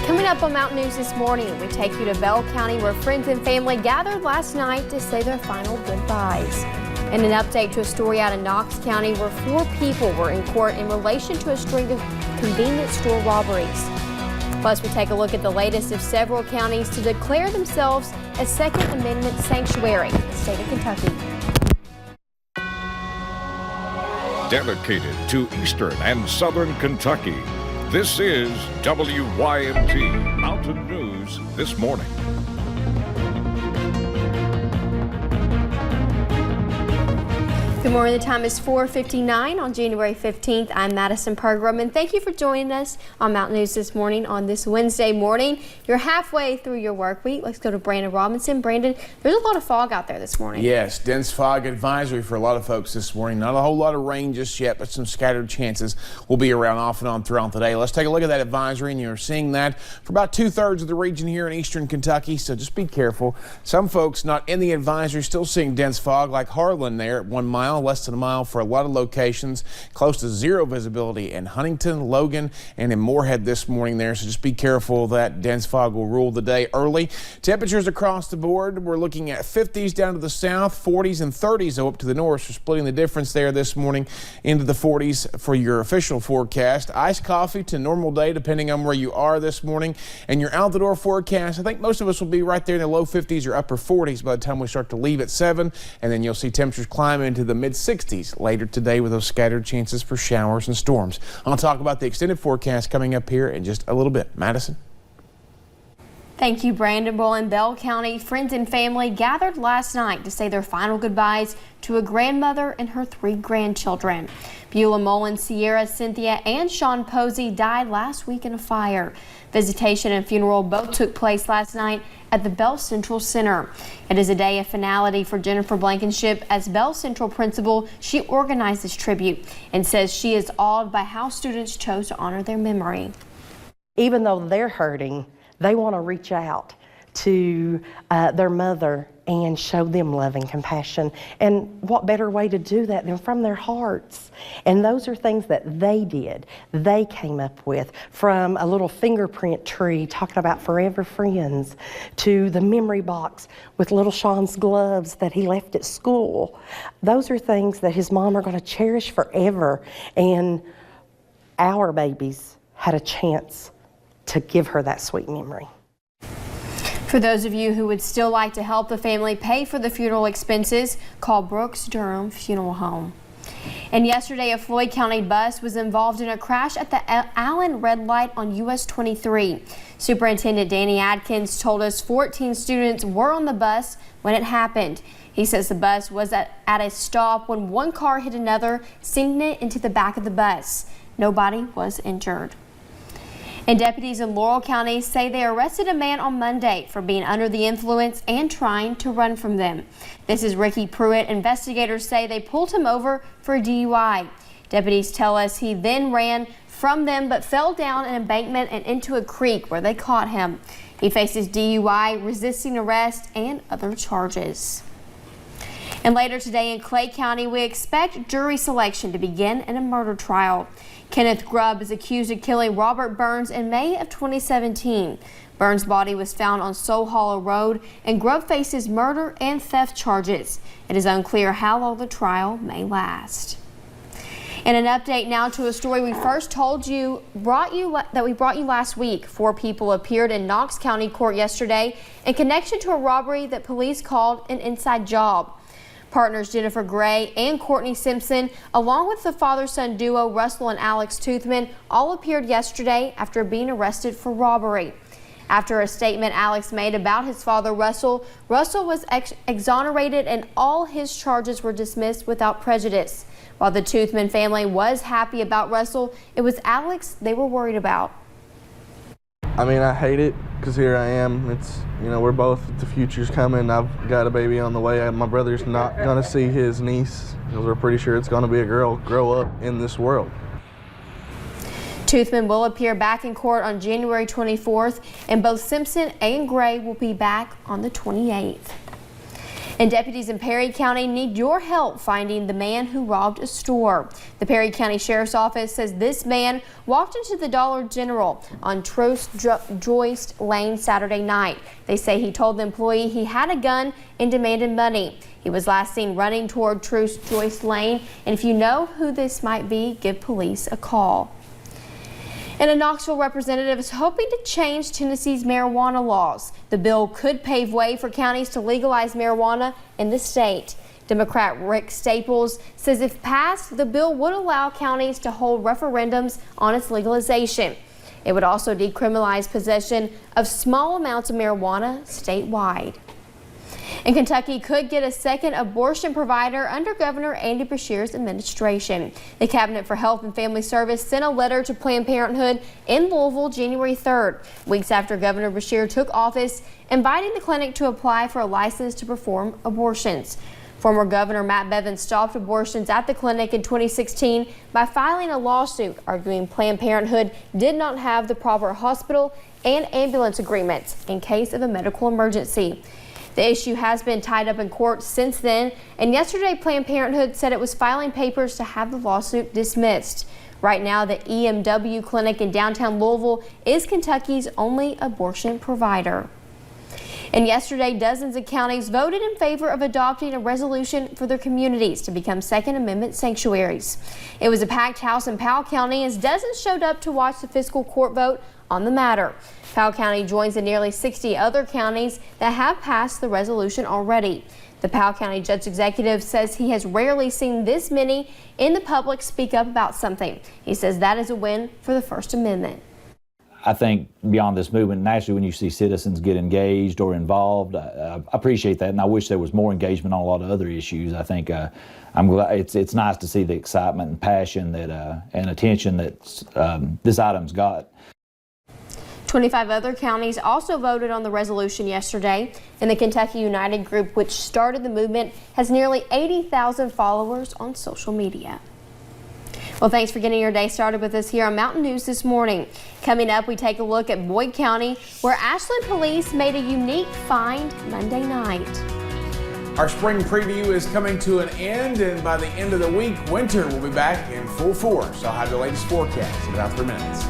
Coming up on Mountain News this morning, we take you to Bell County where friends and family gathered last night to say their final goodbyes. And an update to a story out of Knox County where 4 people were in court in relation to a string of convenience store robberies. Plus, we take a look at the latest of several counties to declare themselves a Second Amendment sanctuary in the state of Kentucky. Dedicated to Eastern and Southern Kentucky, this is WYMT Mountain News This Morning. Good morning. The time is 4:59 on January 15th. I'm Madison Pergram, and thank you for joining us on Mountain News This Morning on this Wednesday morning. You're halfway through your work week. Let's go to Brandon Robinson. Brandon, there's a lot of fog out there this morning. Yes, dense fog advisory for a lot of folks this morning. Not a whole lot of rain just yet, but some scattered chances will be around off and on throughout the day. Let's take a look at that advisory, and you're seeing that for about 2/3 of the region here in eastern Kentucky, so just be careful. Some folks not in the advisory still seeing dense fog, like Harlan there at 1 mile. Less than a mile for a lot of locations, close to zero visibility in Huntington, Logan, and in Moorhead this morning there. So just be careful that dense fog will rule the day early. Temperatures across the board, we're looking at 50s down to the south, 40s and 30s up to the north. So splitting the difference there this morning into the 40s for your official forecast. Iced coffee to normal day depending on where you are this morning. And your out the door forecast, I think most of us will be right there in the low 50s or upper 40s by the time we start to leave at 7. And then you'll see temperatures climb into the mid-60s later today with those scattered chances for showers and storms. I'll talk about the extended forecast coming up here in just a little bit. Madison. Thank you, Brandon. Well, in Bell County, friends and family gathered last night to say their final goodbyes to a grandmother and her 3 grandchildren. Beulah Mullins, Sierra, Cynthia, and Sean Posey died last week in a fire. Visitation and funeral both took place last night at the Bell Central Center. It is a day of finality for Jennifer Blankenship. As Bell Central principal, she organized this tribute and says she is awed by how students chose to honor their memory. Even though they're hurting, they want to reach out to their mother and show them love and compassion. And what better way to do that than from their hearts? And those are things that they did, they came up with, from a little fingerprint tree talking about forever friends, to the memory box with little Sean's gloves that he left at school. Those are things that his mom are going to cherish forever. And our babies had a chance to give her that sweet memory. For those of you who would still like to help the family pay for the funeral expenses, call Brooks Durham Funeral Home. And yesterday, a Floyd County bus was involved in a crash at the Allen Red Light on US 23. Superintendent Danny Adkins told us 14 students were on the bus when it happened. He says the bus was at a stop when one car hit another, sending it into the back of the bus. Nobody was injured. And deputies in Laurel County say they arrested a man on Monday for being under the influence and trying to run from them. This is Ricky Pruitt. Investigators say they pulled him over for a DUI. Deputies tell us he then ran from them but fell down an embankment and into a creek where they caught him. He faces DUI, resisting arrest, and other charges. And later today in Clay County, we expect jury selection to begin in a murder trial. Kenneth Grubb is accused of killing Robert Burns in May of 2017. Burns' body was found on Soul Hollow Road, and Grubb faces murder and theft charges. It is unclear how long the trial may last. And an update now to a story we first told you, brought you last week. 4 people appeared in Knox County Court yesterday in connection to a robbery that police called an inside job. Partners Jennifer Gray and Courtney Simpson, along with the father-son duo Russell and Alex Toothman, all appeared yesterday after being arrested for robbery. After a statement Alex made about his father Russell was exonerated and all his charges were dismissed without prejudice. While the Toothman family was happy about Russell, it was Alex they were worried about. I mean, I hate it because here I am. It's, you know, we're both, the future's coming. I've got a baby on the way. My brother's not going to see his niece because we're pretty sure it's going to be a girl grow up in this world. Toothman will appear back in court on January 24th, and both Simpson and Gray will be back on the 28th. And deputies in Perry County need your help finding the man who robbed a store. The Perry County Sheriff's Office says this man walked into the Dollar General on Joyce Lane Saturday night. They say he told the employee he had a gun and demanded money. He was last seen running toward Joyce Lane, and if you know who this might be, give police a call. And a Knoxville representative is hoping to change Tennessee's marijuana laws. The bill could pave way for counties to legalize marijuana in the state. Democrat Rick Staples says if passed, the bill would allow counties to hold referendums on its legalization. It would also decriminalize possession of small amounts of marijuana statewide. And Kentucky could get a second abortion provider under Governor Andy Beshear's administration. The Cabinet for Health and Family Service sent a letter to Planned Parenthood in Louisville January 3rd, weeks after Governor Beshear took office, inviting the clinic to apply for a license to perform abortions. Former Governor Matt Bevin stopped abortions at the clinic in 2016 by filing a lawsuit arguing Planned Parenthood did not have the proper hospital and ambulance agreements in case of a medical emergency. The issue has been tied up in court since then, and yesterday Planned Parenthood said it was filing papers to have the lawsuit dismissed. Right now, the EMW clinic in downtown Louisville is Kentucky's only abortion provider. And yesterday, dozens of counties voted in favor of adopting a resolution for their communities to become Second Amendment sanctuaries. It was a packed house in Powell County as dozens showed up to watch the fiscal court vote on the matter. Powell County joins the nearly 60 other counties that have passed the resolution already. The Powell County Judge Executive says he has rarely seen this many in the public speak up about something. He says that is a win for the First Amendment. I think beyond this movement, naturally, when you see citizens get engaged or involved, I appreciate that, and I wish there was more engagement on a lot of other issues. I think I'm glad it's nice to see the excitement and passion that and attention that this item's got. 25 other counties also voted on the resolution yesterday, and the Kentucky United Group, which started the movement, has nearly 80,000 followers on social media. Well, thanks for getting your day started with us here on Mountain News this morning. Coming up, we take a look at Boyd County, where Ashland police made a unique find Monday night. Our spring preview is coming to an end, and by the end of the week, winter will be back in full force. I'll have the latest forecast in about 3 minutes.